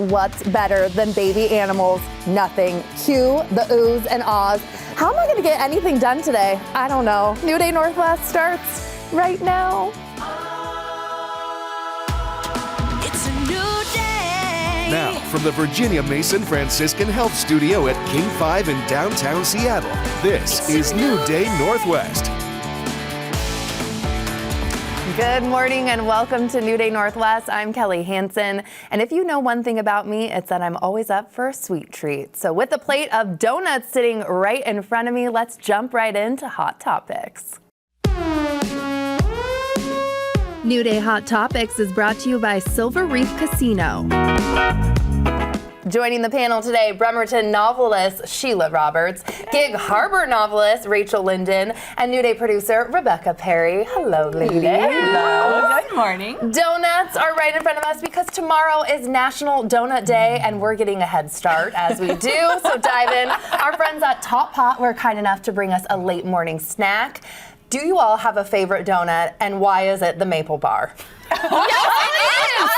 what's better than baby animals? Nothing. Cue the oohs and ahs. How am I gonna get anything done today? I don't know. New Day Northwest starts right now. It's a new day. Now, from the Virginia Mason Franciscan Health Studio at King 5 in downtown Seattle, this is New Day Northwest. Good morning and welcome to New Day Northwest. I'm Kelly Hansen, and if you know one thing about me, it's that I'm always up for a sweet treat. So with a plate of donuts sitting right in front of me, let's jump right into Hot Topics. New Day Hot Topics is brought to you by Silver Reef Casino. Joining the panel today, Bremerton novelist Sheila Roberts, Gig Harbor novelist Rachel Linden, and New Day producer Rebecca Perry. Hello, ladies. Hello. Good morning. Donuts are right in front of us because tomorrow is National Donut Day, and we're getting a head start as we do. So dive in. Our friends at Top Pot were kind enough to bring us a late morning snack. Do you all have a favorite donut, and why is it the maple bar? Yes, it is!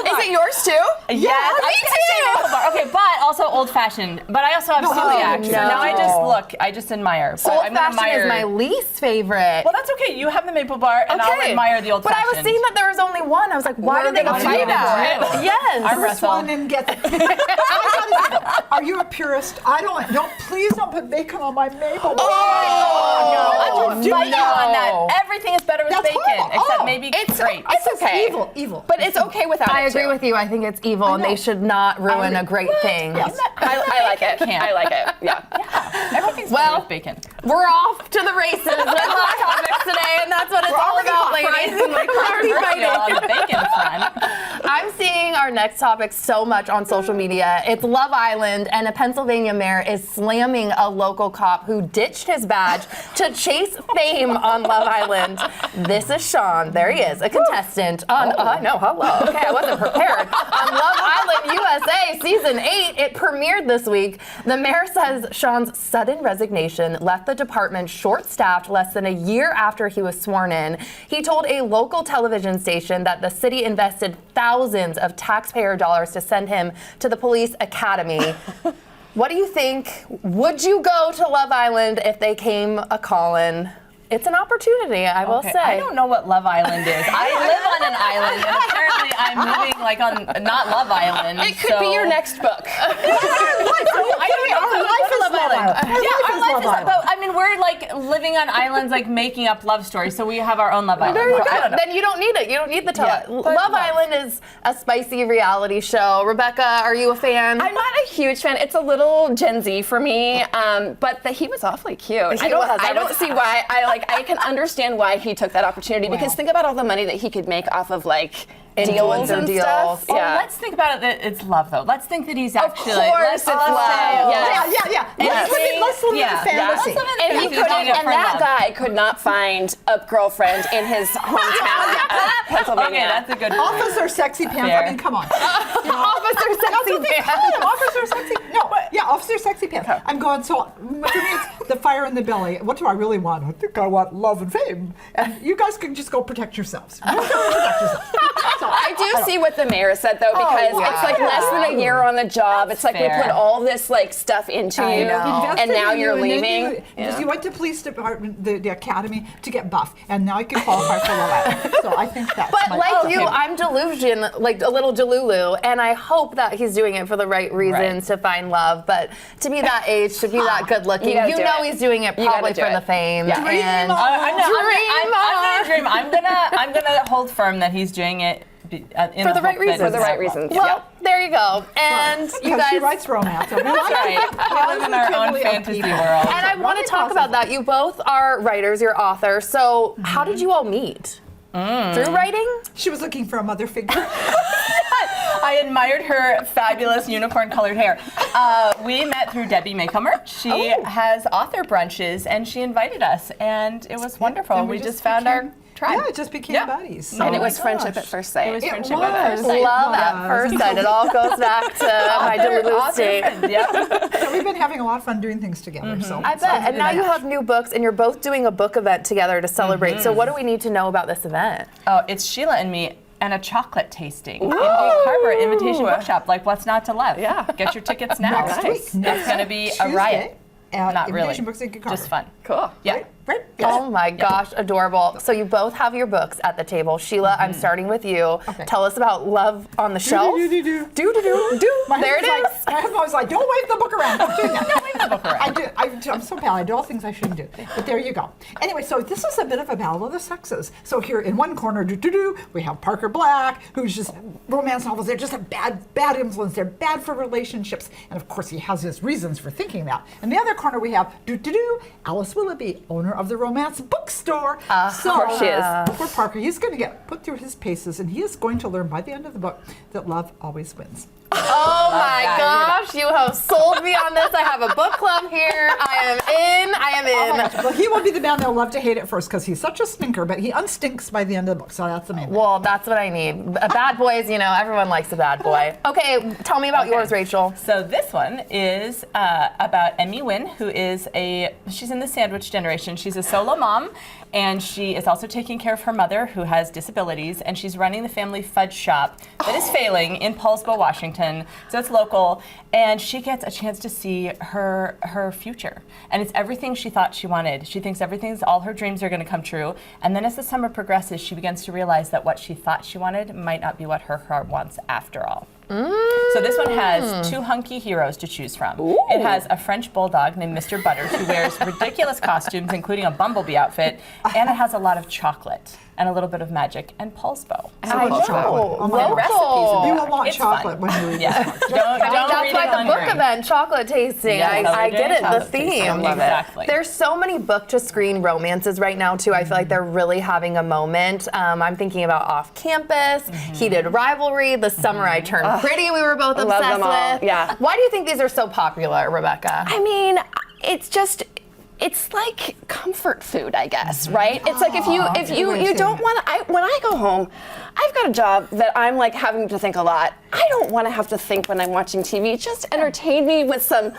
Is it yours too? Yes, I say maple bar. Okay, but also old-fashioned. But I also have celiac, so now I just admire. So I'm gonna admire. Old-fashioned is my least favorite. Well, that's okay. You have the maple bar, and I'll admire the oldfashioned. But I was seeing that there was only one. I was like, why did they fight for it? Yes. First one didn't get it. Are you a purist? Please don't put bacon on my maple bar. Oh, no. I will fight you on that. Everything is better with bacon, except maybe it's great. It's okay. Evil. But it's okay without it, I agree with you. I think it's evil, and they should not ruin a great thing. Yes. I like it. I like it. Yeah. Everything's better with bacon. We're off to the races and Hot Topics today, and that's what it's all about, ladies. On the bacon front. I'm seeing our next topic so much on social media. It's Love Island, and a Pennsylvania mayor is slamming a local cop who ditched his badge to chase fame on Love Island. This is Sean. There he is, a contestant on. I know. Hello. Okay, I wasn't prepared. On Love Island USA Season 8, it premiered this week. The mayor says Sean's sudden resignation left the department short-staffed less than a year after he was sworn in. He told a local television station that the city invested thousands of taxpayer dollars to send him to the police academy. What do you think? Would you go to Love Island if they came a-callin'? It's an opportunity, I will say. I don't know what Love Island is. I live on an island, and apparently I'm living like on not Love Island. It could be your next book. Our life is Love Island. Our life is, but I mean, we're like living on islands, like making up love stories. So we have our own Love Island. There you go. Then you don't need it. You don't need the Love Island is a spicy reality show. Rebecca, are you a fan? I'm not a huge fan. It's a little Gen Z for me, but he was awfully cute. I don't see why. I can understand why he took that opportunity because think about all the money that he could make off of deals and stuff. Oh, let's think about it that it's love though. Let's think that he's actually. Of course, it's love. Yeah. Let's live in the fantasy. And that guy could not find a girlfriend in his hometown of Pennsylvania. Okay, that's a good point. Officer Sexy Pants. Fair. I mean, come on. Officer Sexy Pants. Officer Sexy. No, Officer Sexy Pants. I'm going. So for me, it's the fire in the belly. What do I really want? I think I want love and fame. And you guys can just go protect yourselves. I do see what the mayor said though, because it's like less than a year on the job. It's like we put all this stuff into you, and now you're leaving. You went to police department, the academy, to get buff, and now you can qualify for Love Island. So I think that's. But I'm delusion, like a little delulu, and I hope that he's doing it for the right reasons to find love. But to be that age, to be that good looking, you know he's doing it probably for the fame. Yeah. And I'm gonna dream. I'm gonna hold firm that he's doing it. For the right reasons. For the right reasons. Well, there you go. And you guys. She writes romance. That's right. We live in our own fantasy world. And I want to talk about that. You both are writers, you're authors. So how did you all meet? Through writing? She was looking for a mother figure. I admired her fabulous unicorn-colored hair. We met through Debbie Maycomer. She has author brunches, and she invited us, and it was wonderful. And we just found our tribe. Yeah, it just became buddies. So. And it was friendship at first sight. It was friendship at first sight. Love at first sight. It all goes back to my Duluth state. So we've been having a lot of fun doing things together. So I bet. And now you have new books, and you're both doing a book event together to celebrate. So what do we need to know about this event? Oh, it's Sheila and me and a chocolate tasting in Gig Harbor at Invitation Bookshop. Like, what's not to love? Yeah. Get your tickets now. Next week. It's going to be a riot. At Not really. Invitation Books at Gig Harbor. Just fun. Cool. Yeah. Right? Oh my gosh, adorable. So you both have your books at the table. Sheila, I'm starting with you. Okay. Tell us about Love on the Shelf. Do. My There it husband's is. Like, my husband was like, don't wave the book around. Don't do that. Don't wave the book around. I'm so bad. I do all things I shouldn't do. But there you go. Anyway, so this is a bit of a battle of the sexes. So here in one corner, we have Parker Black, who's just romance novels. They're just a bad influence. They're bad for relationships. And of course, he has his reasons for thinking that. In the other corner, we have Alice Willoughby, owner of the romance bookstore. So, of course she is. poor Parker, he's going to get put through his paces, and he is going to learn by the end of the book that love always wins. Oh my gosh, you have sold me on this. I have a book club here. I am in. Well, he will be the man that'll love to hate it first because he's such a stinker, but he unstinks by the end of the book, so that's the main thing. Well, that's what I need. Bad boys, everyone likes a bad boy. Okay, tell me about yours, Rachel. So this one is about Emmy Wynn, who is she's in the sandwich generation. She's a solo mom, and she is also taking care of her mother, who has disabilities, and she's running the family fudge shop that is failing in Paulsbo, Washington. So it's local, and she gets a chance to see her future, and it's everything she thought she wanted. She thinks all her dreams are going to come true, and then as the summer progresses, she begins to realize that what she thought she wanted might not be what her heart wants after all. So this one has two hunky heroes to choose from. Ooh. It has a French bulldog named Mr. Butters who wears ridiculous costumes, including a bumblebee outfit, and it has a lot of chocolate and a little bit of magic and Paulsbo. I know. And recipes in You the will back. want It's chocolate fun. when you read Yeah. this book. Don't That's read why it the hungry. book event, chocolate tasting. Yeah, so I we're get doing it, the chocolate tasting. theme. I love it. Exactly. There's so many book-to-screen romances right now, too. I feel like they're really having a moment. I'm thinking about Off Campus, Heated Rivalry, The Summer I Turned Pretty, we were both love obsessed them all. with. Yeah. Why do you think these are so popular, Rebecca? I mean, it's like comfort food, I guess, right? It's like if you don't want to, when I go home, I've got a job that I'm like having to think a lot. I don't want to have to think when I'm watching TV. Just entertain me with some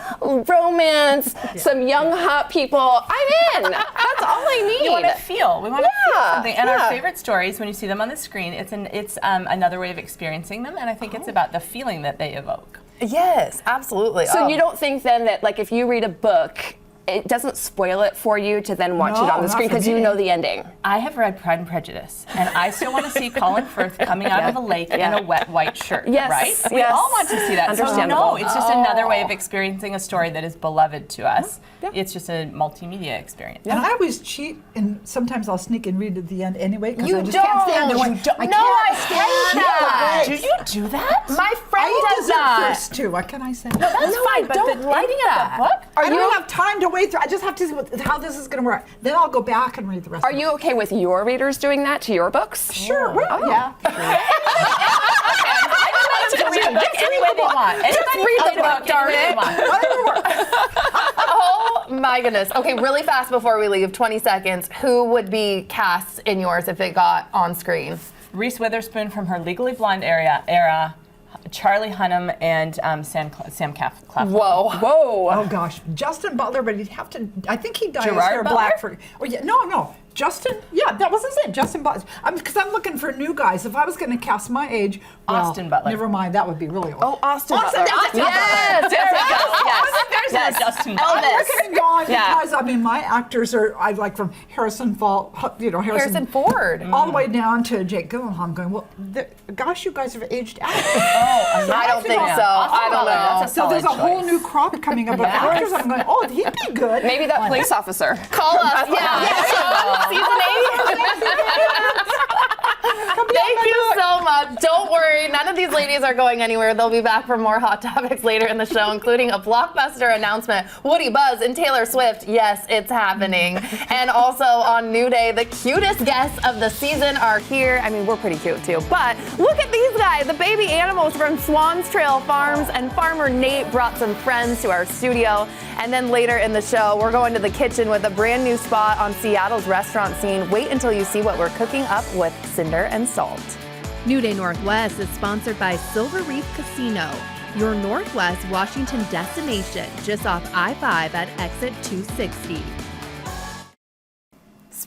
romance, some young hot people. I'm in. That's all I need. You want to feel. We want to feel Yeah, something. And our yeah. favorite stories, when you see them on the screen, it's another way of experiencing them, and I think it's about the feeling that they evoke. Yes, absolutely. So you don't think then that like if you read a book, it doesn't spoil it for you to then watch No, it on the not screen for because you me. know the ending. I have read Pride and Prejudice, and I still want to see Colin Firth coming out of a lake in a wet white shirt, Yes, right? We yes. all want to see that. So Understandable. no, it's just another way of experiencing a story that is beloved to us. It's just a multimedia experience. And I always cheat, and sometimes I'll sneak and read at the end anyway because You I just can't stand it. don't. When, You don't. I No, can't I stand hate the that. breaks. Do you do that? My friend I eat does dessert that. first too. What can I say? That's fine, but don't the like reading that. of the book? I don't have time to wait through. I just have to see how this is going to work. Then I'll go back and read the rest. Are you okay with your readers doing that to your books? Sure. Well, yeah. To read the book any way they want. Anybody read the can book, darn any way they it. want. Whatever works. Oh my goodness. Okay, really fast before we leave, 20 seconds. Who would be cast in yours if it got on screen? Reese Witherspoon from her Legally Blonde era, Charlie Hunnam, and Sam Claflin. Whoa. Whoa. Oh gosh, Justin Butler, but he'd have to. I think he'd dye his Gerard hair Butler? black for. Oh yeah, no. Justin, yeah, that wasn't it. Justin Butler. Because I'm looking for new guys. If I was going to cast my age, well, Austin Butler. Never mind, that would be really old. Oh, Austin Butler. Yes, there we go. There's Justin I'm Butler. looking and going Yeah. because I mean my actors are I like from Harrison Harrison Ford. all the way down to Jake Gyllenhaal. I'm going, well, gosh, you guys have aged out. I don't think so. I don't know. That's a So there's a solid whole choice. new crop coming up of actors. I'm going, oh, he'd be good. Maybe that police officer. Call us. Yeah. Season 8. Thank you so much. Don't worry. None of these ladies are going anywhere. They'll be back for more hot topics later in the show, including a blockbuster announcement. Woody Buzz and Taylor Swift. Yes, it's happening. And also on New Day, the cutest guests of the season are here. I mean, we're pretty cute too. But look at these guys, the baby animals from Swans Trail Farms. And Farmer Nate brought some friends to our studio. And then later in the show, we're going to the kitchen with a brand new spot on Seattle's restaurant scene. Wait until you see what we're cooking up with Cinder and Salt. New Day Northwest is sponsored by Silver Reef Casino, your Northwest Washington destination, just off I-5 at exit 260.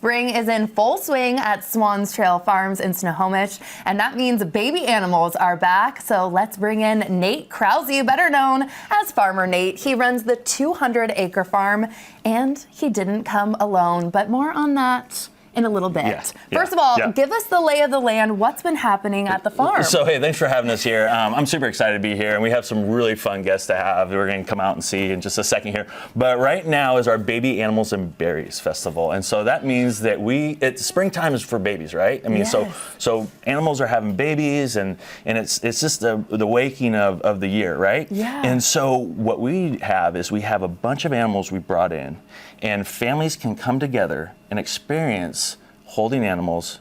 Spring is in full swing at Swans Trail Farms in Snohomish, and that means baby animals are back. So let's bring in Nate Krause, better known as Farmer Nate. He runs the 200-acre farm, and he didn't come alone, but more on that in a little bit. First of all, give us the lay of the land. What's been happening at the farm? So, hey, thanks for having us here. I'm super excited to be here, and we have some really fun guests to have. We're going to come out and see in just a second here. But right now is our Baby Animals and Berries Festival, and so that means that springtime is for babies, right? I mean, so animals are having babies, and it's just the waking of the year, right? Yeah. And so what we have is we have a bunch of animals we brought in, and families can come together and experience holding animals,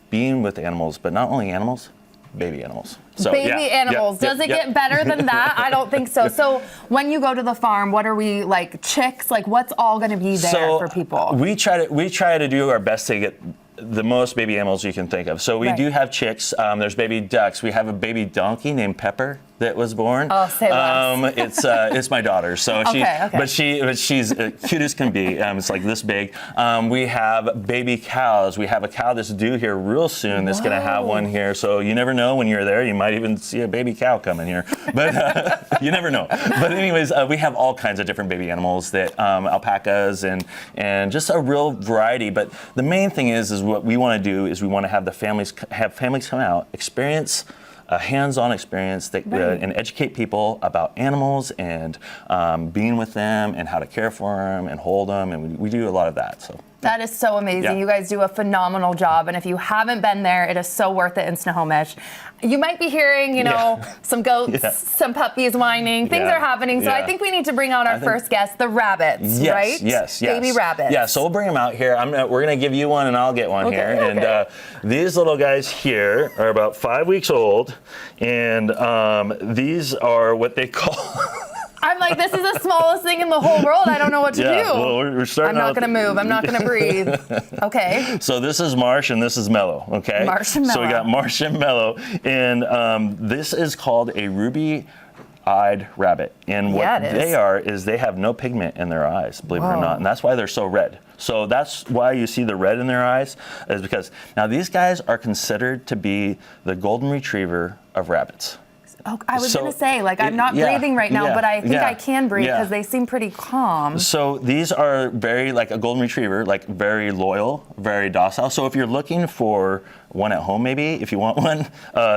being with animals, but not only animals, baby animals. So, baby animals. Does it get better than that? I don't think so. So when you go to the farm, what are we, like chicks? Like what's all going to be there for people? We try to do our best to get the most baby animals you can think of. So we do have chicks. There's baby ducks. We have a baby donkey named Pepper that was born. Oh, say less. It's my daughter. So but she's cute as can be. It's like this big. We have baby cows. We have a cow that's due here real soon. That's going to have one here. So you never know when you're there. You might even see a baby cow coming here. But you never know. But anyways, we have all kinds of different baby animals that alpacas and just a real variety. But the main thing is what we want to do is we want to have families come out, experience a hands-on experience that and educate people about animals and being with them and how to care for them and hold them, and we do a lot of that. So. That is so amazing. You guys do a phenomenal job, and if you haven't been there, it is so worth it in Snohomish. You might be hearing, some goats, some puppies whining. Things are happening, so I think we need to bring out our first guest, the rabbits, right? Yes. Baby rabbits. Yeah, so we'll bring them out here. We're going to give you one, and I'll get one here. And these little guys here are about 5 weeks old, and these are what they call... I'm like, this is the smallest thing in the whole world. I don't know what to do. Well, we're starting I'm not going to move. I'm not going to breathe. Okay. So this is Marsh and this is Mellow, okay? Marsh and Mellow. So we got Marsh and Mellow. And this is called a ruby-eyed rabbit. And what they are is they have no pigment in their eyes, believe it or not. And that's why they're so red. So that's why you see the red in their eyes, is because now these guys are considered to be the golden retriever of rabbits. Oh, I was going to say, I'm not breathing right now, but I think I can breathe because they seem pretty calm. So these are very, like a golden retriever, like very loyal, very docile. So if you're looking for one at home, maybe, if you want one,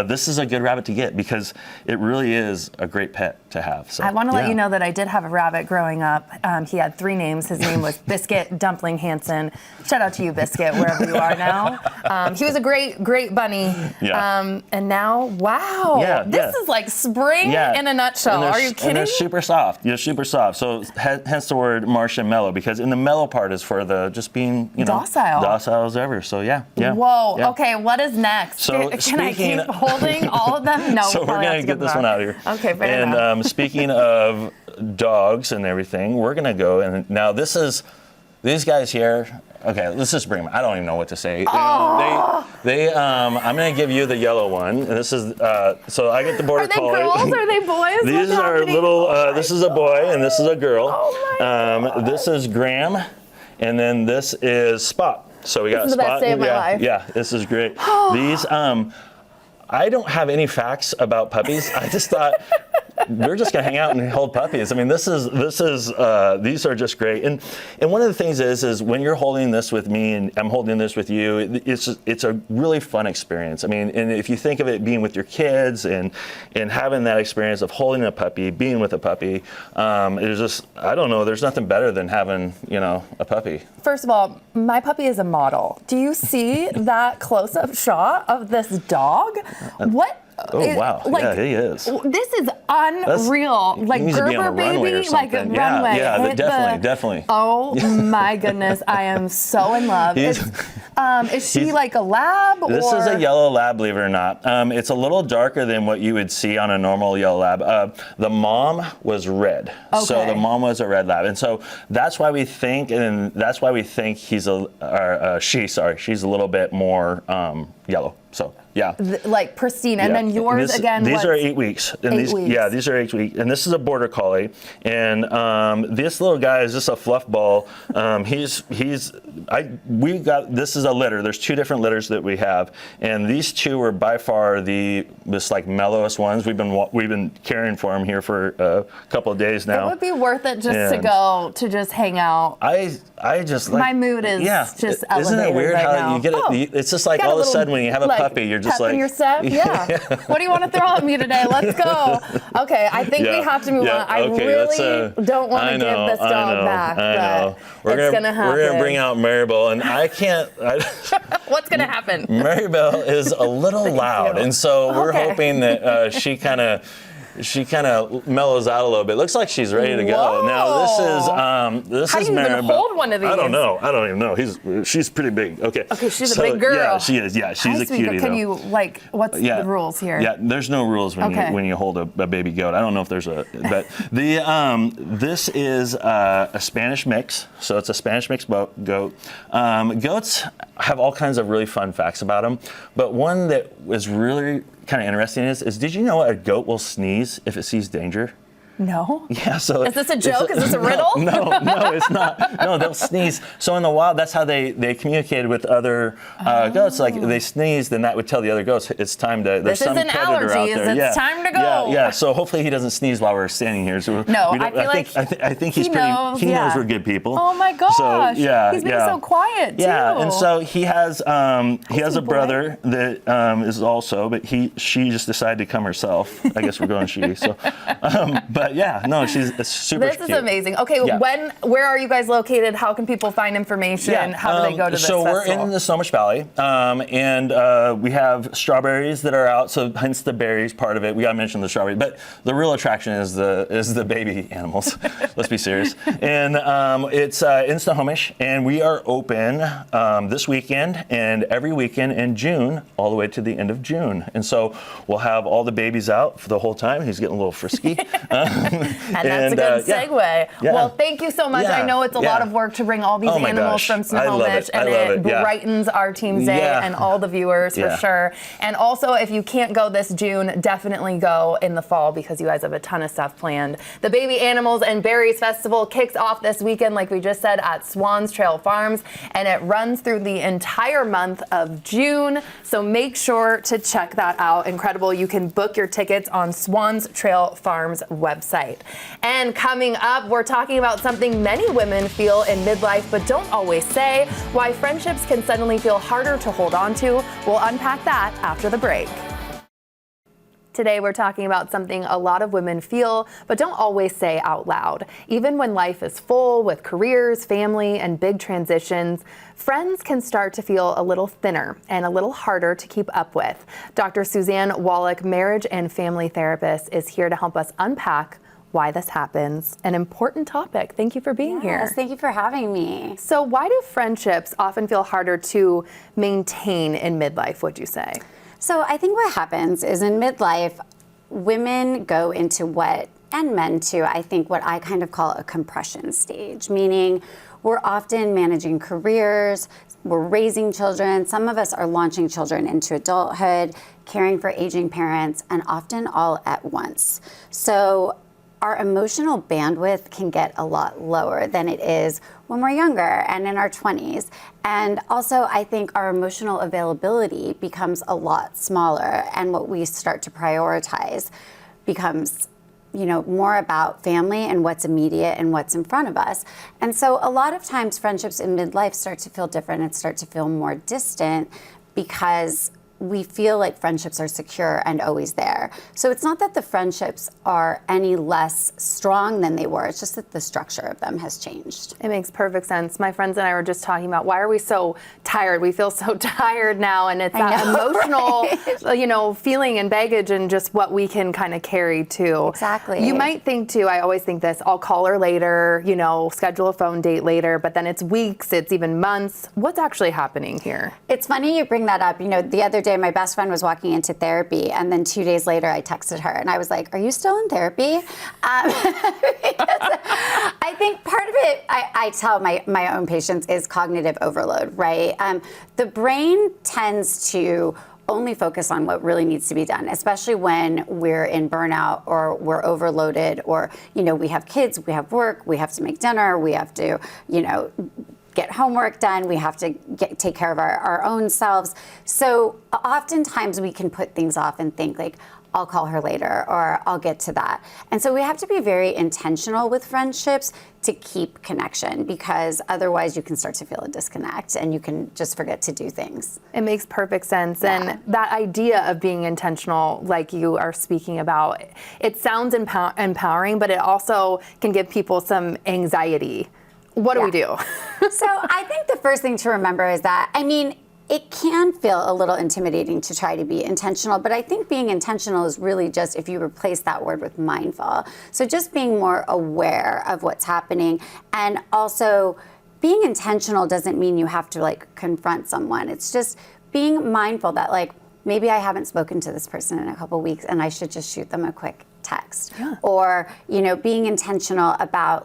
this is a good rabbit to get because it really is a great pet to have. So, I want to let you know that I did have a rabbit growing up. He had 3 names. His name was Biscuit Dumpling Hansen. Shout out to you, Biscuit, wherever you are now. He was a great bunny. Yeah. And now, wow, this is like spring in a nutshell. Are you kidding? And they're super soft. They're super soft. So hence the word Marsh and Mellow, because in the mellow part is for the just being, docile as ever. So yeah. Whoa. Yeah. Okay. What is next? So can I keep holding all of them? No. So we're going to get this one out here. Okay, fair enough. And speaking of dogs and everything, we're going to go. And now these guys here. Okay, let's just bring them. I don't even know what to say. I'm going to give you the yellow one. And this is, so I get the border collie. Are they girls? Are they boys? These are little, this is a boy and this is a girl. Oh my God. This is Graham, and then this is Spot. So we got this is the Spot. Best day of my life. Yeah, this is great. These, I don't have any facts about puppies. I just thought we're just gonna hang out and hold puppies. I mean, these are just great. And one of the things is when you're holding this with me and I'm holding this with you, it's a really fun experience. I mean, and if you think of it being with your kids and having that experience of holding a puppy, being with a puppy, it's just, I don't know, there's nothing better than having, a puppy. First of all, my puppy is a model. Do you see that close-up shot of this dog? What? Oh, wow. Yeah, he is. This is unreal. He needs to be on a runway or Gerber baby, like a something. runway. Yeah, definitely. Oh my goodness, I am so in love. Is she like a lab? This is a yellow lab, believe it or not. It's a little darker than what you would see on a normal yellow lab. The mom was red. Okay. So the mom was a red lab. And so that's why we think, she's a little bit more yellow. So yeah. Like pristine. And then yours again. These are 8 weeks. And 8 weeks. Yeah, these are 8 weeks. And this is a border collie. And this little guy is just a fluff ball. This is a litter. There's 2 different litters that we have, and these 2 were by far the like mellowest ones. We've been caring for him here for a couple of days now. It would be worth it just to go to just hang out. I just like my mood is just elevated. Isn't it weird right how now. you get it? It's just like all of a sudden when you have a puppy, you're just like your step. Yeah. What do you want to throw at me today? Let's go. Okay, I think we have to move on. I really don't want to give this dog back, but it's gonna happen. We're gonna bring out Maribel, and I can't. What's gonna happen? Maribel is a little loud, and so we're hoping that she kind of mellows out a little bit. Looks like she's ready to go. Whoa. Now this How is do you Maribel. even hold one of these? I don't know. I don't even know. She's pretty big. Okay. Okay, she's a big girl. Yeah, she is. Yeah, she's a cutie. Can you what's the rules here? Yeah, there's no rules when you hold a baby goat. I don't know if there's but this is a Spanish mix. So it's a Spanish mix goat. Goats have all kinds of really fun facts about them, but one that was really kind of interesting is did you know a goat will sneeze if it sees danger? No. Yeah. So is this a joke? Is this a riddle? No, it's not. No, they'll sneeze. So in the wild, that's how they communicated with other goats. Like they sneezed, and that would tell the other goats it's time to. There's some predator out there. It's time to go. Yeah. So hopefully he doesn't sneeze while we're standing here. So I think he knows we're good people. Oh my gosh. So he's being so quiet too. Yeah, and so he has a brother that is also, but she just decided to come herself. I guess we're going she. So, but yeah, no, she's super cute. This is amazing. Okay, where are you guys located? How can people find information? Yeah, how do they go to this festival? So we're in the Snohomish Valley, and we have strawberries that are out, so hence the berries part of it. We got to mention the strawberry, but the real attraction is the baby animals. Let's be serious. And it's in Snohomish, and we are open this weekend and every weekend in June, all the way to the end of June. And so we'll have all the babies out for the whole time. He's getting a little frisky. And that's a good segue. Yeah. Well, thank you so much. Yeah. I know it's a lot of work to bring all these animals from Snohomish, and it brightens our team's day and all the viewers for sure. And also, if you can't go this June, definitely go in the fall because you guys have a ton of stuff planned. The Baby Animals and Berries Festival kicks off this weekend, like we just said, at Swans Trail Farms, and it runs through the entire month of June. So make sure to check that out. Incredible. You can book your tickets on Swans Trail Farms website. And coming up, we're talking about something many women feel in midlife but don't always say, why friendships can suddenly feel harder to hold on to. We'll unpack that after the break. Today, we're talking about something a lot of women feel but don't always say out loud. Even when life is full with careers, family, and big transitions, friends can start to feel a little thinner and a little harder to keep up with. Dr. Suzanne Wallach, marriage and family therapist, is here to help us unpack why this happens. An important topic. Thank you for being here. Yes, thank you for having me. So why do friendships often feel harder to maintain in midlife, would you say? So I think what happens is in midlife, women go into and men too, I think what I kind of call a compression stage, meaning we're often managing careers, we're raising children, some of us are launching children into adulthood, caring for aging parents, and often all at once. So our emotional bandwidth can get a lot lower than it is when we're younger and in our 20s. And also, I think our emotional availability becomes a lot smaller, and what we start to prioritize becomes, more about family and what's immediate and what's in front of us. And so a lot of times friendships in midlife start to feel different and start to feel more distant because we feel like friendships are secure and always there. So it's not that the friendships are any less strong than they were, it's just that the structure of them has changed. It makes perfect sense. My friends and I were just talking about why are we so tired? We feel so tired now, and it's that emotional, feeling and baggage and just what we can kind of carry too. Exactly. You might think too, I always think this, I'll call her later, schedule a phone date later, but then it's weeks, it's even months. What's actually happening here? It's funny you bring that up. The other day my best friend was walking into therapy, and then 2 days later I texted her and I was like, are you still in therapy? Because I think part of it, I tell my own patients, is cognitive overload, right? The brain tends to only focus on what really needs to be done, especially when we're in burnout or we're overloaded, or, we have kids, we have work, we have to make dinner, we have to, get homework done, we have to take care of our own selves. So oftentimes we can put things off and think like, I'll call her later, or I'll get to that. And so we have to be very intentional with friendships to keep connection, because otherwise you can start to feel a disconnect and you can just forget to do things. It makes perfect sense. Yeah. And that idea of being intentional, like you are speaking about, it sounds empowering, but it also can give people some anxiety. What do we do? So I think the first thing to remember is that, it can feel a little intimidating to try to be intentional, but I think being intentional is really just if you replace that word with mindful. So just being more aware of what's happening, and also being intentional doesn't mean you have to confront someone. It's just being mindful that maybe I haven't spoken to this person in a couple weeks and I should just shoot them a quick text. Yeah. Or, being intentional about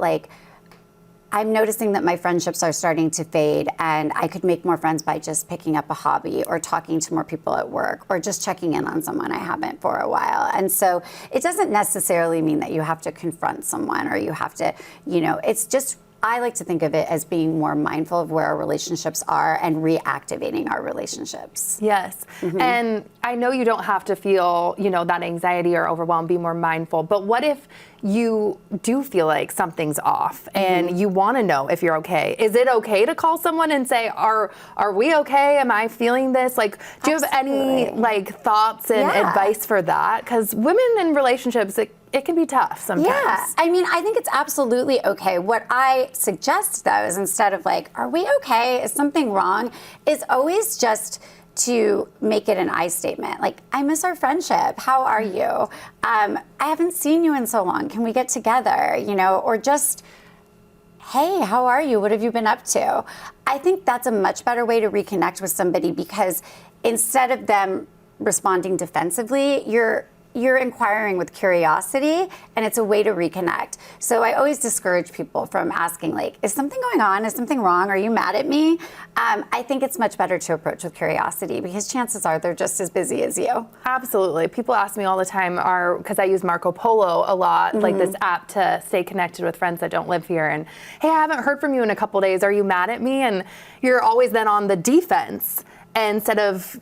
I'm noticing that my friendships are starting to fade, and I could make more friends by just picking up a hobby or talking to more people at work or just checking in on someone I haven't for a while. And so it doesn't necessarily mean that you have to confront someone or you have to, it's just, I like to think of it as being more mindful of where our relationships are and reactivating our relationships. Yes. Mm-hmm. And I know you don't have to feel, that anxiety or overwhelm, be more mindful, but what if you do feel like something's off and you want to know if you're okay? Is it okay to call someone and say, are we okay? Am I feeling this? Do you have any thoughts and advice for that? Because women in relationships, it can be tough sometimes. Yeah, I think it's absolutely okay. What I suggest, though, is instead of are we okay? Is something wrong? Is always just to make it an I statement. I miss our friendship. How are you? I haven't seen you in so long. Can we get together? Or just, hey, how are you? What have you been up to? I think that's a much better way to reconnect with somebody, because instead of them responding defensively, you're inquiring with curiosity, and it's a way to reconnect. So I always discourage people from asking, is something going on? Is something wrong? Are you mad at me? I think it's much better to approach with curiosity, because chances are they're just as busy as you. Absolutely. People ask me all the time, because I use Marco Polo a lot, this app to stay connected with friends that don't live here. And, hey, I haven't heard from you in a couple days. Are you mad at me? And you're always then on the defense. Instead of,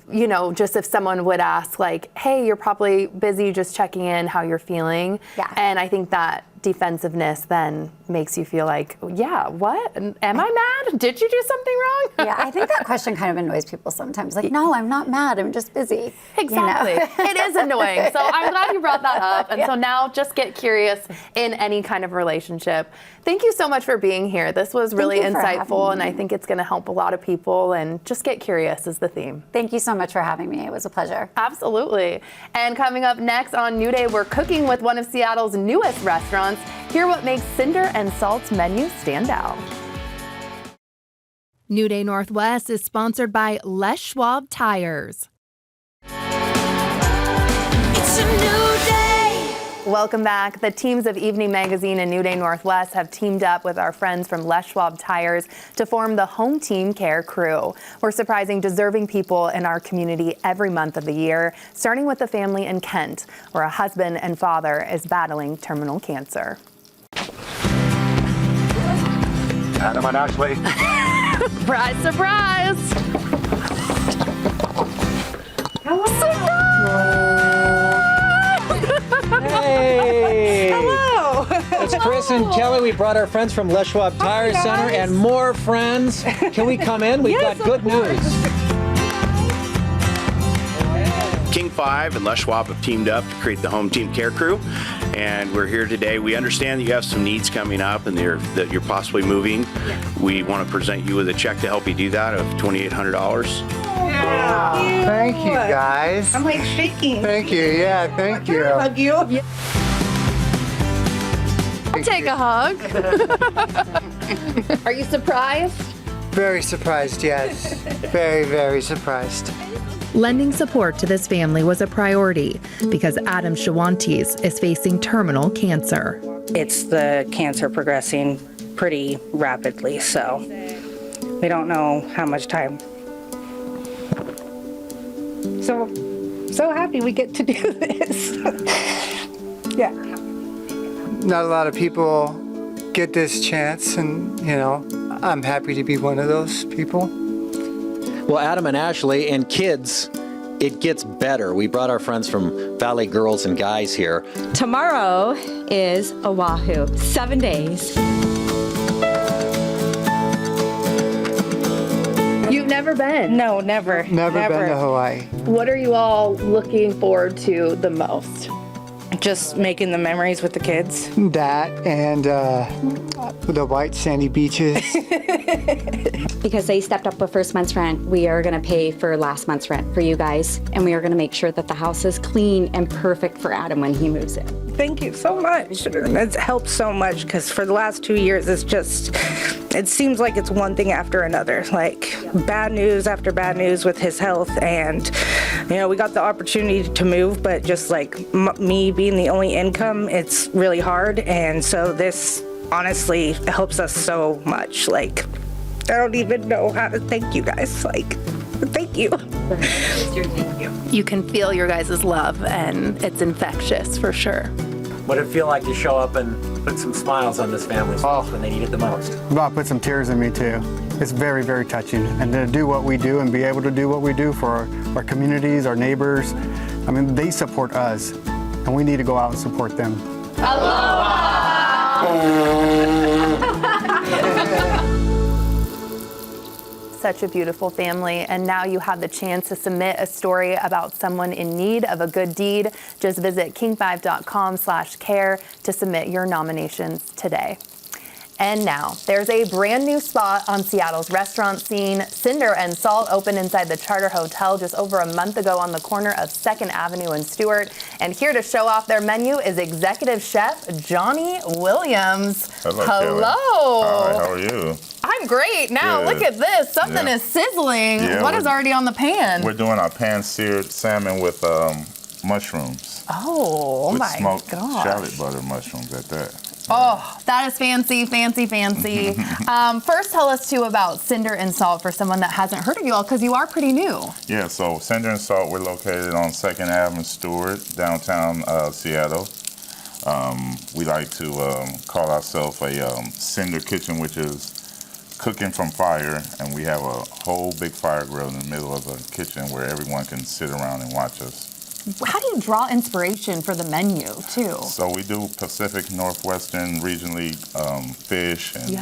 just if someone would ask hey, you're probably busy, just checking in how you're feeling. Yeah. And I think that defensiveness then makes you feel yeah, what? Am I mad? Did you do something wrong? Yeah, I think that question kind of annoys people sometimes. No, I'm not mad, I'm just busy. Exactly. It is annoying. So I'm glad you brought that up. And so now just get curious in any kind of relationship. Thank you so much for being here. This was really insightful, and I think it's going to help a lot of people. And just get curious is the theme. Thank you so much for having me. It was a pleasure. Absolutely. And coming up next on New Day, we're cooking with one of Seattle's newest restaurants. Hear what makes Cinder and Salt's menu stand out. New Day Northwest is sponsored by Les Schwab Tires. It's a new day. Welcome back. The teams of Evening Magazine and New Day Northwest have teamed up with our friends from Les Schwab Tires to form the Home Team Care Crew. We're surprising deserving people in our community every month of the year, starting with a family in Kent, where a husband and father is battling terminal cancer. Adam and Ashley. Surprise, surprise! Hey! Hello! It's Chris and Kelly. We brought our friends from Les Schwab Tire Center and more friends. Can we come in? We've got good news. King 5 and Les Schwab have teamed up to create the Home Team Care Crew, and we're here today. We understand that you have some needs coming up and that you're possibly moving. We want to present you with a check to help you do that of $2,800. Yeah. Thank you, guys. I'm shaking. Thank you. Yeah, thank you. Hug you. I'll take a hug. Are you surprised? Very surprised, yes. Very, very surprised. Lending support to this family was a priority because Adam Shawantes is facing terminal cancer. It's the cancer progressing pretty rapidly, so we don't know how much time. So happy we get to do this. Yeah. Not a lot of people get this chance, and I'm happy to be one of those people. Well, Adam and Ashley and kids, it gets better. We brought our friends from Valley Girls and Guys here. Tomorrow is Oahu, 7 days. You've never been? No, never. Never been to Hawaii. What are you all looking forward to the most? Just making the memories with the kids. That and the white sandy beaches. Because they stepped up with first month's rent, we are going to pay for last month's rent for you guys. And we are going to make sure that the house is clean and perfect for Adam when he moves in. Thank you so much. It's helped so much because for the last 2 years, it seems like it's one thing after another. Like bad news after bad news with his health. And, we got the opportunity to move, but just like me being the only income, it's really hard. And so this honestly helps us so much. Like, I don't even know how to thank you guys. Like, thank you. You can feel your guys' love, and it's infectious for sure. What did it feel like to show up and put some smiles on this family's face when they need it the most? Well, put some tears in me too. It's very, very touching. And to do what we do and be able to do what we do for our communities, our neighbors, I mean, they support us, and we need to go out and support them. Such a beautiful family, and now you have the chance to submit a story about someone in need of a good deed. Just visit king5.com/care to submit your nominations today. And now, there's a brand new spot on Seattle's restaurant scene. Cinder and Salt opened inside the Charter Hotel just over a month ago on the corner of 2nd Avenue and Stewart. And here to show off their menu is executive chef Johnnie Williams. Hello. Hi, how are you? I'm great. Now, Good. look at this. Something is sizzling. What is already on the pan? We're doing our pan-seared salmon with mushrooms. Oh with my smoked gosh. shallot butter mushrooms at that. Oh, that is fancy, fancy, fancy. First, tell us, too, about Cinder and Salt for someone that hasn't heard of you all, because you are pretty new. Yeah, so Cinder and Salt, we're located on 2nd Avenue, Stewart, downtown Seattle. We like to call ourselves a Cinder kitchen, which is cooking from fire, and we have a whole big fire grill in the middle of the kitchen where everyone can sit around and watch us. How do you draw inspiration for the menu, too? So we do Pacific Northwestern regionally fish and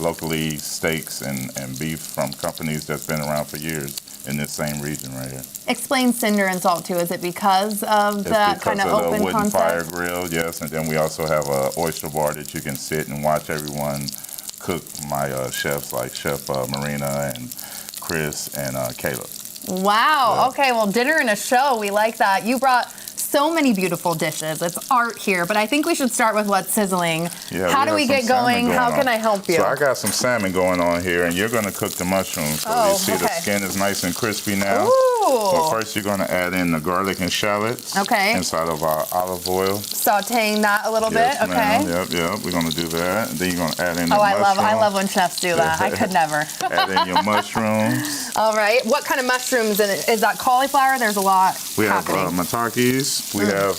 locally steaks and beef from companies that's been around for years in this same region right here. Explain Cinder and Salt, too. Is it because of that kind of open the wooden concept? fire grill, yes, and then we also have an oyster bar that you can sit and watch everyone cook. My chefs like Chef Marina and Chris and Caleb. Wow. Okay, well, dinner and a show. We like that. You brought so many beautiful dishes. It's art here, but I think we should start with what's sizzling. Yeah, how do we get going? How can I help you? So I got some salmon going on here, and you're going to cook the mushrooms. So you see the skin is nice and crispy now. Ooh. But first you're going to add in the garlic and shallots inside of our olive oil. Sauteing that a little bit, okay. Yep, we're going to do that. And then you're going to add in the I mushrooms. love when chefs do that. I could never. Add in your mushrooms. All right. What kind of mushrooms in it? Is that cauliflower? There's a lot We have happening. matakis. We have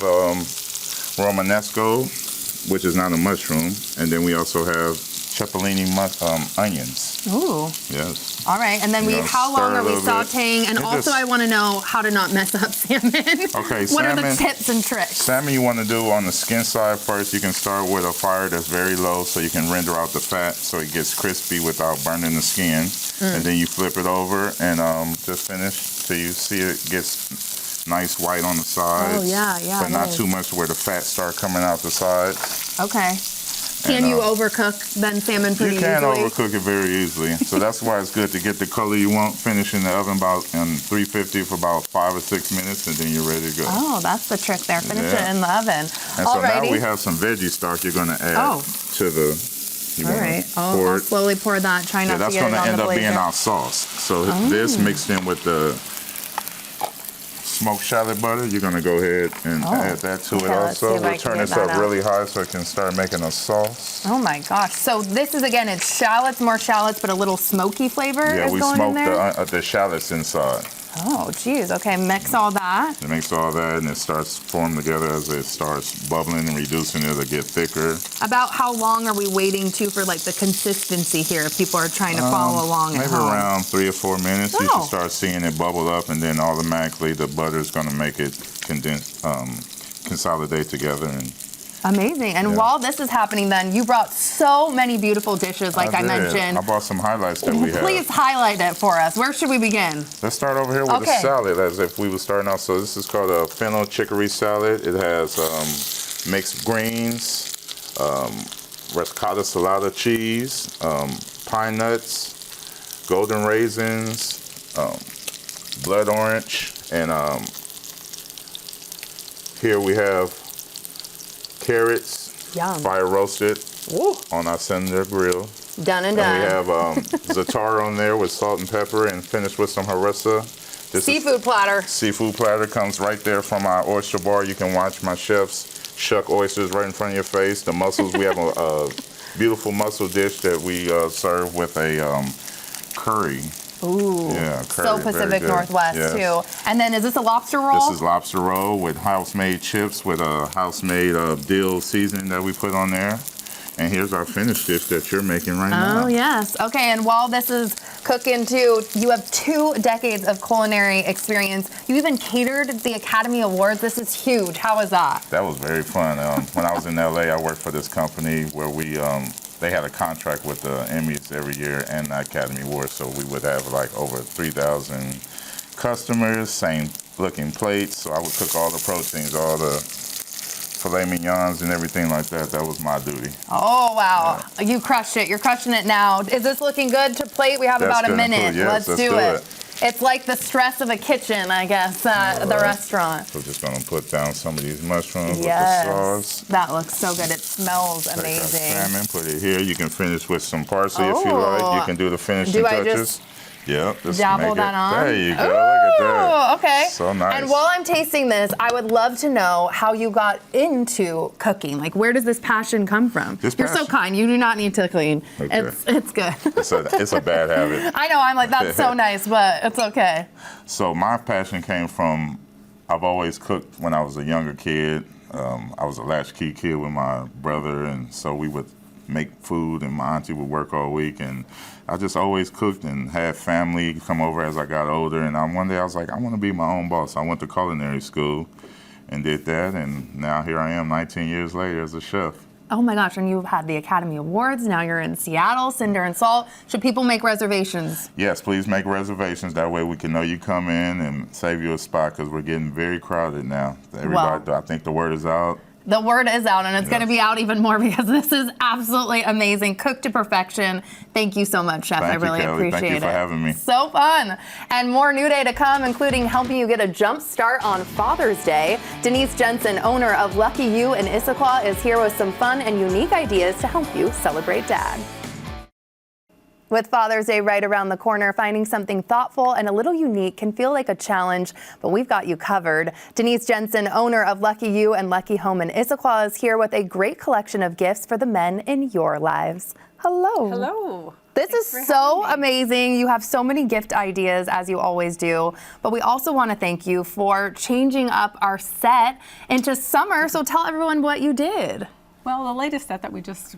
romanesco, which is not a mushroom. And then we also have cipollini onions. Ooh. Yes. All right. And then how long are we sauteing? And also I want to know how to not mess up salmon. Okay, What are the salmon- tips and tricks? Salmon you want to do on the skin side first. You can start with a fire that's very low so you can render out the fat so it gets crispy without burning the skin. And then you flip it over and just finish till you see it gets nice white on the sides. Oh, yeah, But it not is. too much where the fat start coming out the sides. Okay. Can you overcook then salmon pretty You can easily? overcook it very easily. So that's why it's good to get the color you want. Finish in the oven about 350 for about 5 or 6 minutes, and then you're ready to go. Oh, that's the trick there. Finish Yeah. it in the oven. And so Alrighty. now we have some veggie stock you're going to add to the. You All wanna right. pour I'll it. slowly pour that. Try not to That's get it going to on end the up being blazer. our sauce. So this mixed in with the smoked shallot butter, you're going to go ahead and add that to it let's see also. if I We'll can turn get this that up out. really high so it can start making a sauce. Oh my gosh. So this is, again, it's more shallots, but a little smoky flavor Yeah, is we going in smoked there? the shallots inside. Oh, geez. Okay, mix all that. It makes all that, and it starts forming together as it starts bubbling and reducing. It'll get thicker. About how long are we waiting for like the consistency here? If people are trying to follow along at maybe home. around 3 or 4 minutes. You should start seeing it bubble up, and then automatically the butter is going to make it consolidate together. And amazing. And while this is happening, then you brought so many beautiful dishes, like I mentioned. I brought some highlights that we have. Please highlight it for us. Where should we begin? Let's start over here with a salad, as if we were starting out. So this is called a fennel chicory salad. It has mixed greens, ricotta salata cheese, pine nuts, golden raisins, blood orange, and here we have carrots, fire roasted on our Cinder grill. Done and done. We have za'atar on there with salt and pepper, and finished with some harissa. Seafood platter. Seafood platter comes right there from our oyster bar. You can watch my chefs shuck oysters right in front of your face. The mussels, we have a beautiful mussel dish that we serve with a curry. Ooh, yeah, curry, so Pacific Northwest too. And then is this a lobster roll? This is lobster roll with house-made chips with a house-made dill seasoning that we put on there. And here's our finished dish that you're making right now. Oh, yes. Okay, and while this is cooking too, you have 2 decades of culinary experience. You even catered the Academy Awards. This is huge. How was that? That was very fun. When I was in LA, I worked for this company where we they had a contract with the Emmys every year and the Academy Awards, so we would have like over 3,000 customers, same looking plates. So I would cook all the proteins, all the filet mignons and everything like that. That was my duty. Oh, wow. Yeah. You crushed it. You're crushing it now. Is this looking good to plate? We have about a minute. Yes, let's do it. It's like the stress of a kitchen, I guess, at the restaurant. We're just going to put down some of these mushrooms with the sauce. That looks so good. It smells amazing. Take our salmon, put it here. You can finish with some parsley if you like. You can do the finishing touches. Yep. Dabble that on? There you go. Look at that. Okay. So nice. And while I'm tasting this, I would love to know how you got into cooking. Like, where does this passion come from? You're so kind. You do not need to clean. Okay. It's good. It's a bad habit. I know. I'm like, that's so nice, but it's okay. So my passion came from, I've always cooked when I was a younger kid. I was a latchkey kid with my brother, and so we would make food, and my auntie would work all week, and I just always cooked and had family come over as I got older. And one day I was like, I want to be my own boss. I went to culinary school and did that, and now here I am 19 years later as a chef. Oh my gosh, and you've had the Academy Awards, now you're in Seattle, Cinder and Salt. Should people make reservations? Yes, please make reservations. That way we can know you come in and save you a spot, because we're getting very crowded now. Everybody, I think the word is out. The word is out, and it's going to be out even more, because this is absolutely amazing. Cooked to perfection. Thank you so much, Chef. I really appreciate it. Thank you for having me. So fun. And more New Day to come, including helping you get a jump start on Father's Day. Denise Jensen, owner of Lucky You in Issaquah, is here with some fun and unique ideas to help you celebrate Dad. With Father's Day right around the corner, finding something thoughtful and a little unique can feel like a challenge, but we've got you covered. Denise Jensen, owner of Lucky You and Lucky Home in Issaquah, is here with a great collection of gifts for the men in your lives. Hello. Hello. This is so amazing. You have so many gift ideas, as you always do, but we also want to thank you for changing up our set into summer. So tell everyone what you did. Well, the latest set that we just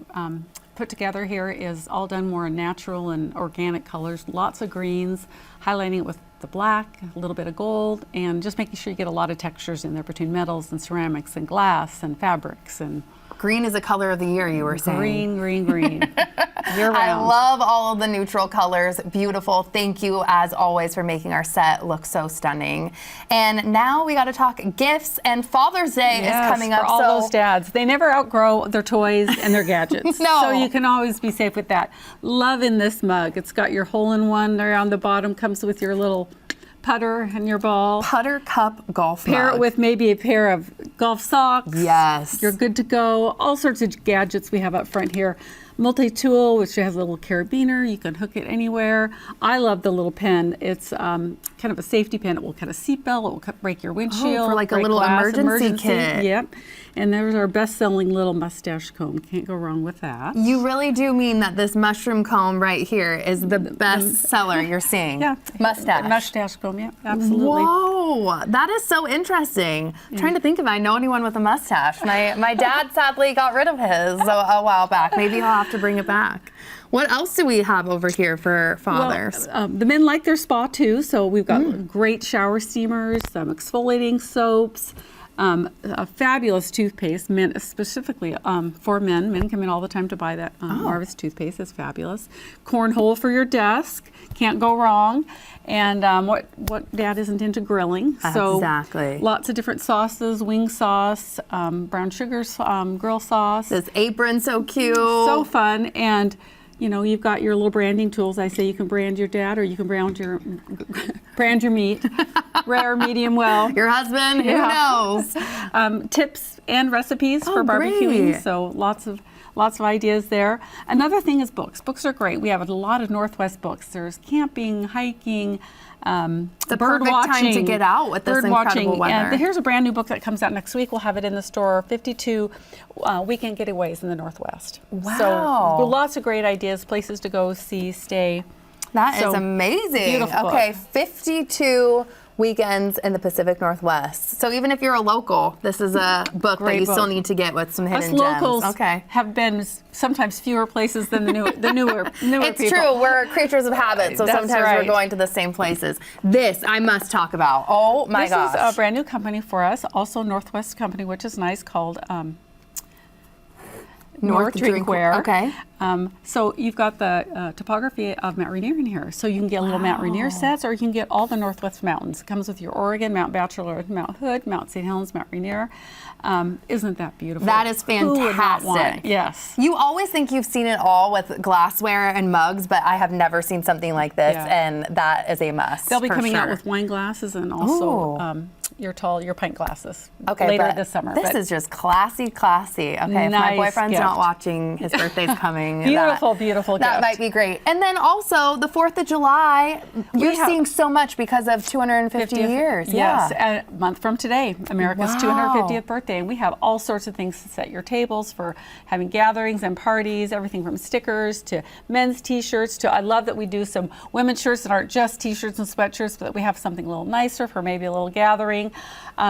put together here is all done more natural and organic colors, lots of greens, highlighting it with the black, a little bit of gold, and just making sure you get a lot of textures in there between metals and ceramics and glass and fabrics. And green is the color of the year, you were saying. Green, green, green. Year round. I love all of the neutral colors. Beautiful. Thank you, as always, for making our set look so stunning. And now we got to talk gifts, and Father's Day is coming up. For all those dads. They never outgrow their toys and their gadgets. No. So you can always be safe with that. Love in this mug. It's got your hole-in-one there on the bottom, comes with your little putter and your ball. Putter cup golf Pair mug. it with maybe a pair of golf socks. Yes. You're good to go. All sorts of gadgets we have up front here. multi-tool, which has a little carabiner. You can hook it anywhere. I love the little pen. It's kind of a safety pen. It will cut a seatbelt. It will break your windshield. For like a break little glass, emergency kit. Yep. And there's our best-selling little mustache comb. Can't go wrong with that. You really do mean that this mushroom comb right here is the best seller you're seeing. Yeah. Mustache. Mustache comb, yeah, absolutely. Whoa, that is so interesting. I'm trying to think if I know anyone with a mustache. My dad sadly got rid of his a while back. Maybe he'll have to bring it back. What else do we have over here for fathers? Well, the men like their spa too, so we've got great shower steamers, some exfoliating soaps, a fabulous toothpaste meant specifically for men. Men come in all the time to buy that Marvis toothpaste. It's fabulous. Cornhole for your desk. Can't go wrong. And what dad isn't into grilling. So exactly. Lots of different sauces, wing sauce, brown sugar grill sauce. This apron, so cute. So fun. And you know, you've got your little branding tools. I say you can brand your dad, or you can brand your meat, rare, medium, well. Your husband, who knows? Tips and recipes for barbecuing. Great. So lots of ideas there. Another thing is books. Books are great. We have a lot of Northwest books. There's camping, hiking, the bird perfect watching, time to get out with this incredible weather. And here's a brand new book that comes out next week. We'll have it in the store. 52 weekend getaways in the Northwest. Wow. So lots of great ideas, places to go, see, stay. That is amazing. Beautiful okay, book. 52 weekends in the Pacific Northwest. So even if you're a local, this is a book that you still need to get with some hidden Us locals gems. have been sometimes fewer places than the newer It's people. true. We're creatures of habit, so That's sometimes right. we're going to the same places. This I must talk about. Oh my gosh. This is a brand new company for us, also Northwest company, which is nice, called North Drinkware. Okay. So you've got the topography of Mount Rainier in here. So you can get little Mount Rainier sets, or you can get all the Northwest mountains. It comes with your Oregon, Mount Bachelor, Mount Hood, Mount St. Helens, Mount Rainier. Isn't that beautiful? That is Who would not want fantastic. it? Yes. You always think you've seen it all with glassware and mugs, but I have never seen something like this, and that is a must. They'll be for coming out sure. with wine glasses and also your pint glasses later but this summer. This is just classy. Okay, if my Nice boyfriend's gift. not watching, his birthday's coming. Beautiful That gift. might be great. And then also the 4th of July, you're seeing so much because of 250 years. Yes, Yeah. a month from today, America's Wow. 250th birthday. And we have all sorts of things to set your tables for having gatherings and parties, everything from stickers to men's t-shirts to, I love that we do some women's shirts that aren't just t-shirts and sweatshirts, but that we have something a little nicer for maybe a little gathering.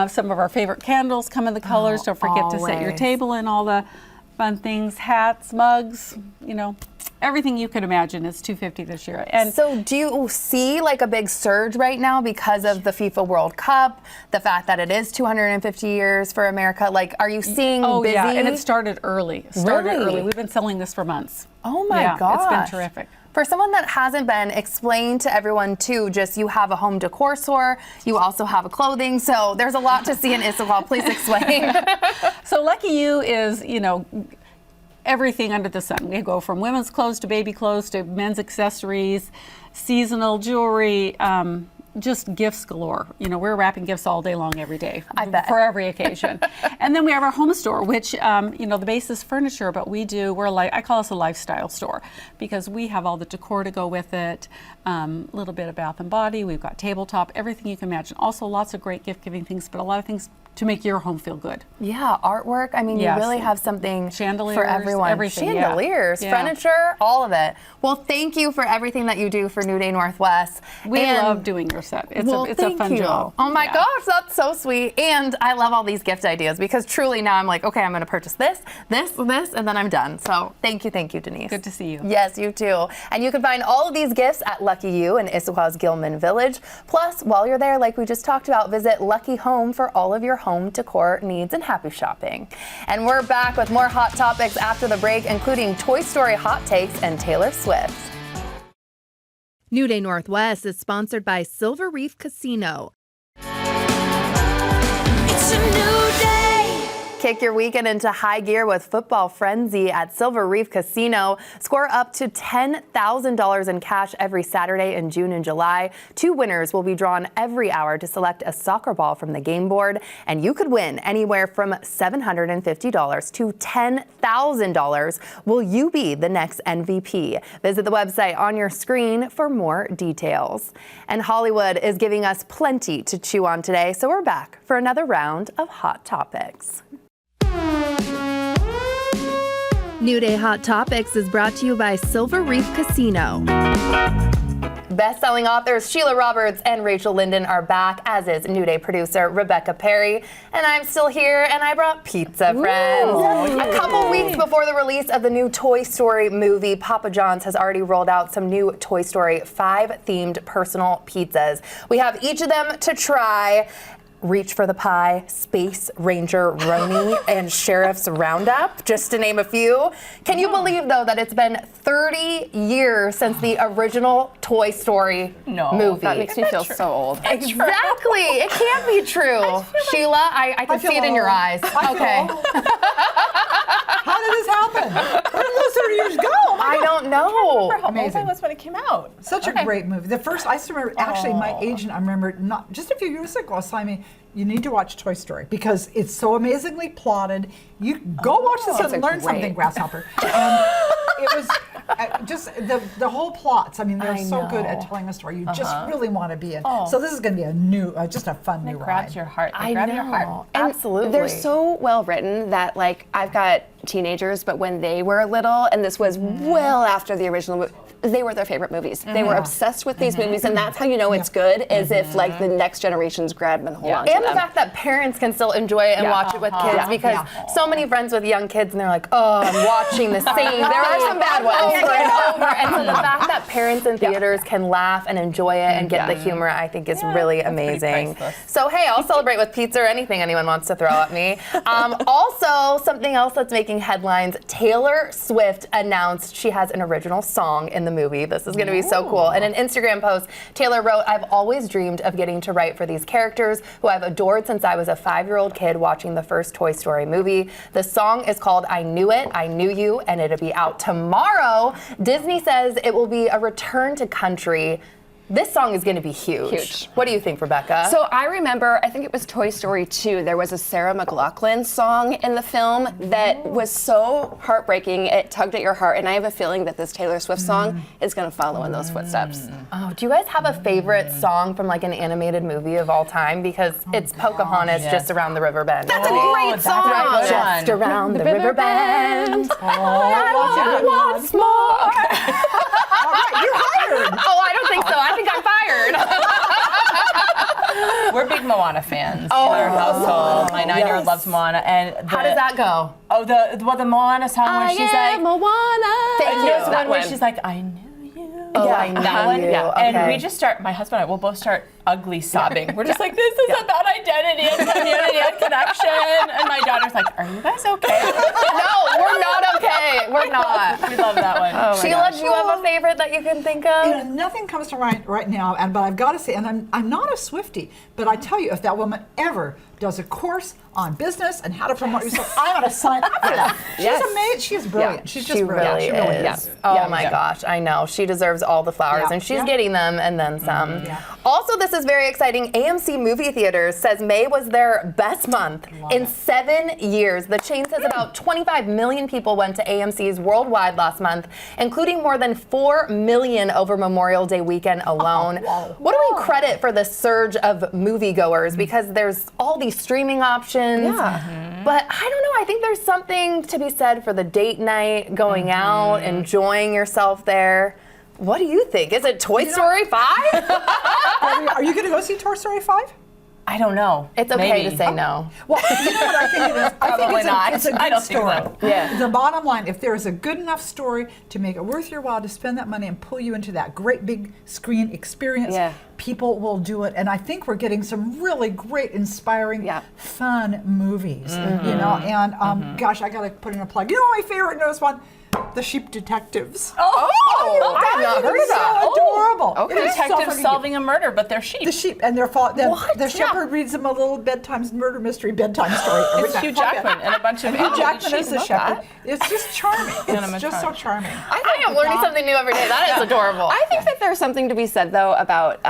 Some of our favorite candles come in the colors. Don't forget to set your always. table and all the fun things, hats, mugs, everything you could imagine is 250 this year. And so do you see like a big surge right now because of the FIFA World Cup, the fact that it is 250 years for America? Like, are you seeing busy? Yeah, and it started early. Really? We've been selling this for months. Oh my gosh. It's been terrific. For someone that hasn't been, explain to everyone too, just you have a home decor store, you also have a clothing, so there's a lot to see in Issaquah. Please explain. So Lucky You is, everything under the sun. We go from women's clothes to baby clothes to men's accessories, seasonal jewelry, just gifts galore. We're wrapping gifts all day long, every day. I bet. For every occasion. And then we have our home store, which, the base is furniture, but I call us a lifestyle store because we have all the decor to go with it, a little bit of Bath and Body. We've got tabletop, everything you can imagine. Also lots of great gift giving things, but a lot of things to make your home feel good. Yeah, artwork. I mean, Yes. you really have something Chandeliers, for everyone. everything, yeah. Chandeliers, Yeah. furniture, all of it. Well, thank you for everything that you do for New Day Northwest. We love doing your set. It's a thank fun you. job. Oh my Yeah. gosh, that's so sweet. And I love all these gift ideas because truly now I'm like, okay, I'm going to purchase this, and then I'm done. So thank you, Denise. Good to see you. Yes, you too. And you can find all of these gifts at Lucky You in Issaquah's Gilman Village. Plus, while you're there, like we just talked about, visit Lucky Home for all of your home decor needs and happy shopping. And we're back with more hot topics after the break, including Toy Story hot takes and Taylor Swift. New Day Northwest is sponsored by Silver Reef Casino. It's a new day. Kick your weekend into high gear with Football Frenzy at Silver Reef Casino. Score up to $10,000 in cash every Saturday in June and July. 2 winners will be drawn every hour to select a soccer ball from the game board, and you could win anywhere from $750 to $10,000. Will you be the next MVP? Visit the website on your screen for more details. And Hollywood is giving us plenty to chew on today, so we're back for another round of Hot Topics. New Day Hot Topics is brought to you by Silver Reef Casino. Best-selling authors Sheila Roberts and Rachel Linden are back, as is New Day producer Rebecca Perry. And I'm still here, and I brought pizza, friends. A couple weeks before the release of the new Toy Story movie, Papa John's has already rolled out some new Toy Story 5-themed personal pizzas. We have each of them to try. Reach for the Pie, Space Ranger Roni, and Sheriff's Roundup, just to name a few. Can you believe, though, that it's been 30 years since the original Toy Story movie? That makes me feel so old. Exactly. It can't be true. Sheila, I can see it in your eyes. Okay. How did this happen? Where did those 30 years go? I don't know. How old I was when it came out. Such a great movie. The first, I still remember, actually, my agent, I remember, not just a few years ago, assigned me, you need to watch Toy Story because it's so amazingly plotted. You go watch this and learn something, Grasshopper. And it was just the whole plots. I mean, they're so good at telling a story. You just really want to be in. So this is going to be a new, just a fun new ride. Grabs your heart. They grab your heart. Absolutely. They're so well written that, like, I've got teenagers, but when they were little, and this was well after the original movie, they were their favorite movies. They were obsessed with these movies, and that's how you know it's good, is if like the next generations grab them and hold on to them. And the fact that parents can still enjoy it and watch it with kids, because so many friends with young kids, and they're like, oh, I'm watching the same. There are some bad ones. Over and over. And so the fact that parents in theaters can laugh and enjoy it and get the humor, I think is really amazing. So hey, I'll celebrate with pizza or anything anyone wants to throw at me. Also, something else that's making headlines, Taylor Swift announced she has an original song in the movie. This is going to be so cool. In an Instagram post, Taylor wrote, I've always dreamed of getting to write for these characters who I've adored since I was a 5-year-old kid watching the first Toy Story movie. The song is called I Knew It, I Knew You, and it'll be out tomorrow. Disney says it will be a return to country. This song is going to be huge. What do you think, Rebecca? So I remember, I think it was Toy Story 2, there was a Sarah McLachlan song in the film that was so heartbreaking, it tugged at your heart, and I have a feeling that this Taylor Swift song is going to follow in those footsteps. Oh, do you guys have a favorite song from like an animated movie of all time? Because it's Pocahontas, Just Around the River Bend. That's a great song! Just around the river bend. I want once more. All right, you're hired. Oh, I don't think so. I think I'm fired. We're big Moana fans in our household. My 9-year-old loves Moana. And how does that go? Oh, the Moana song where she's like, Moana. Thank you. There's one where she's like, I knew you. Oh, I knew that one. you. Yeah. Okay. And we just start, my husband and I will both start ugly sobbing. We're just like, this is about identity and community and connection. And my daughter's like, are you guys okay? No, we're not okay. We're not. We love that one. Oh, Sheila, do you have a favorite that you can think of? You know, nothing comes to mind right now, but I've got to say, and I'm not a Swiftie, but I tell you, if that woman ever does a course on business and how to promote yourself, I'm going to sign up for that. She's amazing. She's brilliant. Yeah, She's just brilliant. Really she really is. Oh my gosh, I know. She deserves all the flowers, and she's getting them and then some. Also, this is very exciting. AMC Movie Theaters says May was their best month in 7 years. The chain says about 25 million people went to AMC's worldwide last month, including more than 4 million over Memorial Day weekend alone. What do we credit for the surge of moviegoers? Because there's all these streaming options. But I don't know. I think there's something to be said for the date night, going out, enjoying yourself there. What do you think? Is it Toy Story 5? Are you going to go see Toy Story 5? I don't know. It's okay to say no. Well, you know what I think it is? I think it's a I good don't think story. so. Yeah. The bottom line, if there is a good enough story to make it worth your while to spend that money and pull you into that great big screen experience, people will do it. And I think we're getting some really great, inspiring, fun movies. You know, and gosh, I gotta put in a plug. You know, my favorite newest one. The Sheep Detectives. I have not heard of that. So adorable. Okay. Detectives solving a murder, but they're sheep. The sheep, and the shepherd reads them a little bedtime murder mystery bedtime story. It's Hugh Jackman and a bunch of Hugh Jackman is the shepherd. That. It's just charming. It's just so charming. I am learning something new every day. That is adorable. I think that there's something to be said though about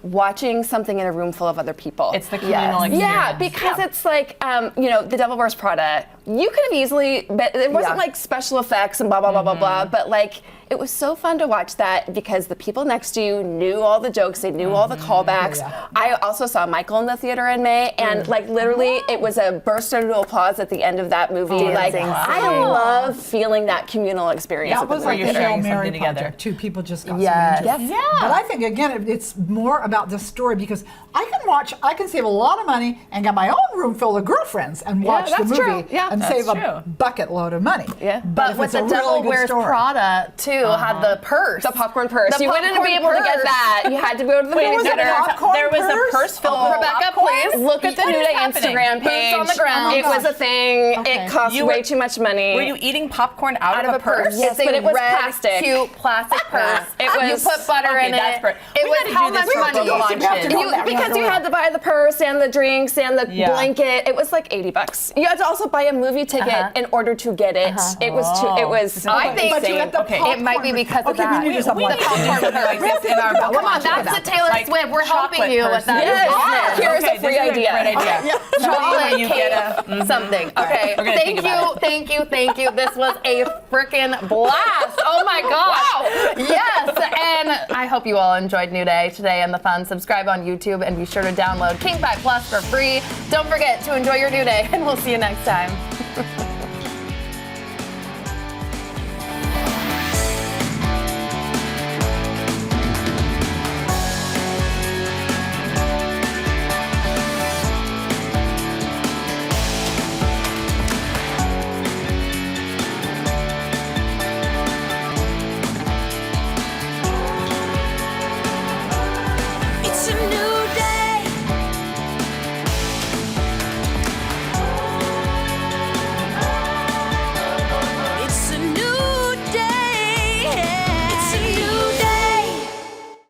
watching something in a room full of other people. It's the communal experience. Yeah, because it's like, you know, The Devil Wears Prada. You could have easily, it wasn't like special effects and blah, blah, blah, blah, blah, but like, it was so fun to watch that because the people next to you knew all the jokes, they knew all the callbacks. I also saw Michael in the theater in May, and like literally it was a burst into applause at the the end of that movie. Like, I love feeling that communal experience. That was like a Hail Mary project. Two people just got so into it. But I think, again, it's more about the story because I can save a lot of money and get my own room full of girlfriends and watch the movie and save a bucket load of money. But with The Devil Wears Prada, too, had the purse. The popcorn purse. You wouldn't be able to get that. You had to go to the movie theater. There was a purse filled with Rebecca, please. Look at the New Day Instagram page. Boots on the ground. It was a thing. It cost way too much money. Were you eating popcorn out of a purse? Yes, but it was red, plastic. cute plastic purse. It was. You put butter in it. It was how much money? Because you had to buy the purse and the drinks and the blanket. It was like $80. You had to also buy a movie ticket in order to get it. It was too. It was. I think insane. it might be because of that. We need some Come on, that's the Taylor Swift. We're helping you with that. Yes. Here's a free idea. Chocolate cake, something. Okay. Thank you. This was a freaking blast. Oh my gosh. Wow. Yes. And I hope you all enjoyed New Day today and the fun. Subscribe on YouTube and be sure to download King 5 Plus for free. Don't forget to enjoy your New Day, and we'll see you next time. It's a new